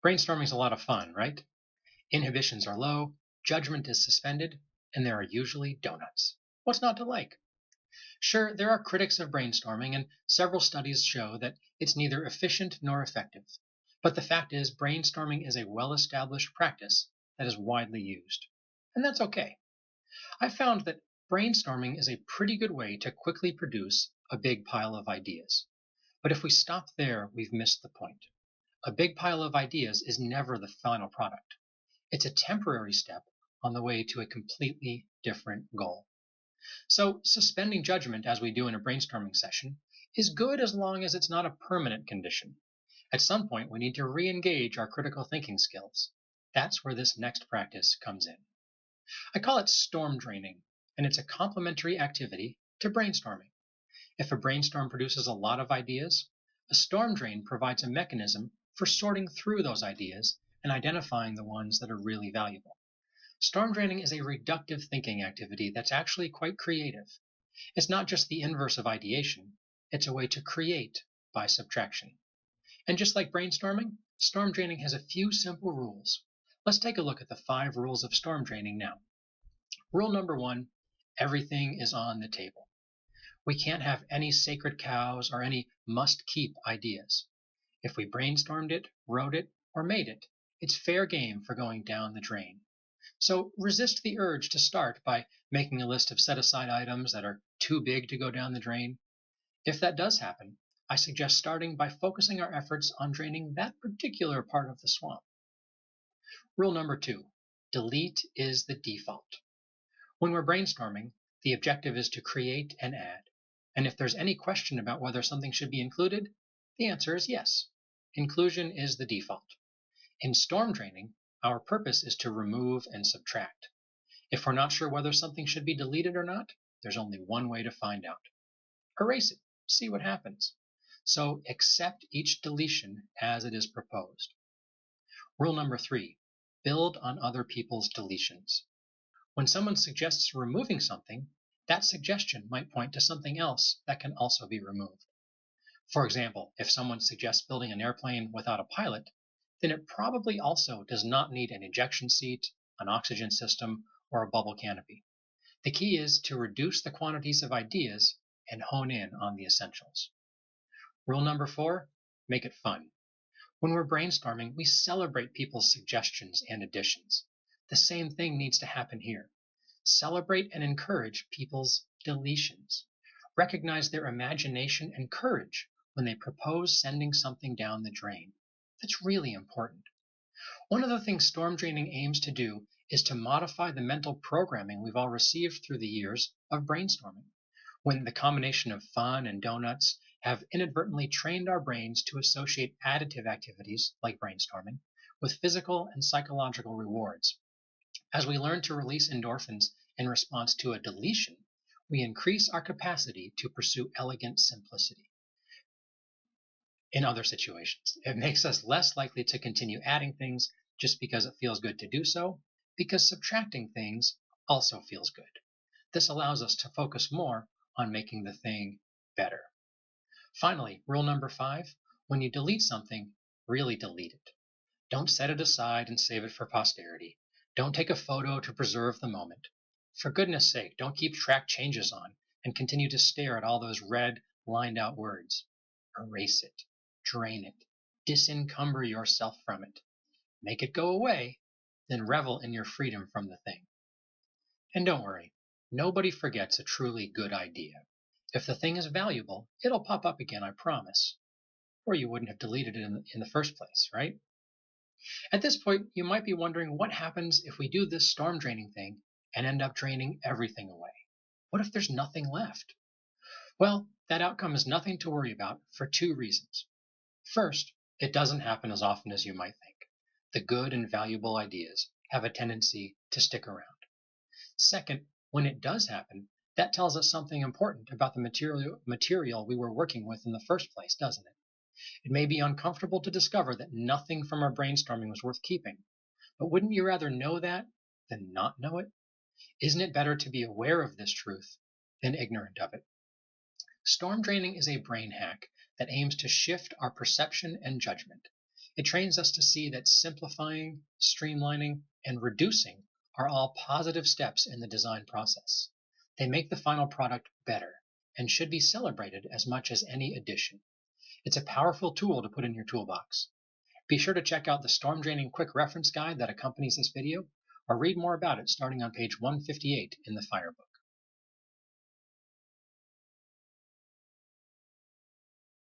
Brainstorming is a lot of fun, right? Inhibitions are low, judgment is suspended, and there are usually donuts. What's not to like? Sure, there are critics of brainstorming, and several studies show that it's neither efficient nor effective. But the fact is, brainstorming is a well established practice that is widely used. And that's okay. I found that brainstorming is a pretty good way to quickly produce a big pile of ideas. But if we stop there, we've missed the point. A big pile of ideas is never the final product. It's a temporary step on the way to a completely different goal. So, suspending judgment as we do in a brainstorming session is good as long as it's not a permanent condition. At some point, we need to re engage our critical thinking skills. That's where this next practice comes in. I call it storm draining, and it's a complementary activity to brainstorming. If a brainstorm produces a lot of ideas, a storm drain provides a mechanism for sorting through those ideas and identifying the ones that are really valuable. Storm draining is a reductive thinking activity that's actually quite creative. It's not just the inverse of ideation, it's a way to create by subtraction. And just like brainstorming, storm draining has a few simple rules. Let's take a look at the 5 rules of storm draining now. Rule number 1, everything is on the table. We can't have any sacred cows or any must-keep ideas. If we brainstormed it, wrote it, or made it, it's fair game for going down the drain. So resist the urge to start by making a list of set-aside items that are too big to go down the drain. If that does happen, I suggest starting by focusing our efforts on draining that particular part of the swamp. Rule number 2, delete is the default. When we're brainstorming, the objective is to create and add. And if there's any question about whether something should be included, the answer is yes. Inclusion is the default. In storm draining, our purpose is to remove and subtract. If we're not sure whether something should be deleted or not, there's only one way to find out. Erase it, see what happens. So accept each deletion as it is proposed. Rule number 3, build on other people's deletions. When someone suggests removing something, that suggestion might point to something else that can also be removed. For example, if someone suggests building an airplane without a pilot, then it probably also does not need an ejection seat, an oxygen system, or a bubble canopy. The key is to reduce the quantities of ideas and hone in on the essentials. Rule number 4, make it fun. When we're brainstorming, we celebrate people's suggestions and additions. The same thing needs to happen here. Celebrate and encourage people's deletions. Recognize their imagination and courage when they propose sending something down the drain. That's really important. One of the things storm draining aims to do is to modify the mental programming we've all received through the years of brainstorming, when the combination of fun and donuts have inadvertently trained our brains to associate additive activities, like brainstorming, with physical and psychological rewards. As we learn to release endorphins in response to a deletion, we increase our capacity to pursue elegant simplicity. In other situations, it makes us less likely to continue adding things just because it feels good to do so, because subtracting things also feels good. This allows us to focus more on making the thing better. Finally, rule number 5, when you delete something, really delete it. Don't set it aside and save it for posterity. Don't take a photo to preserve the moment. For goodness sake, don't keep track changes on and continue to stare at all those red, lined out words. Erase it. Drain it. Disencumber yourself from it. Make it go away, then revel in your freedom from the thing. And don't worry, nobody forgets a truly good idea. If the thing is valuable, it'll pop up again, I promise. Or you wouldn't have deleted it in the first place, right? At this point, you might be wondering what happens if we do this storm draining thing and end up draining everything away. What if there's nothing left? Well, that outcome is nothing to worry about for 2 reasons. First, it doesn't happen as often as you might think. The good and valuable ideas have a tendency to stick around. Second, when it does happen, that tells us something important about the material we were working with in the first place, doesn't it? It may be uncomfortable to discover that nothing from our brainstorming was worth keeping, but wouldn't you rather know that than not know it? Isn't it better to be aware of this truth than ignorant of it? Storm draining is a brain hack that aims to shift our perception and judgment. It trains us to see that simplifying, streamlining, and reducing are all positive steps in the design process. They make the final product better and should be celebrated as much as any addition. It's a powerful tool to put in your toolbox. Be sure to check out the storm draining quick reference guide that accompanies this video, or read more about it starting on page 158 in the Firebook.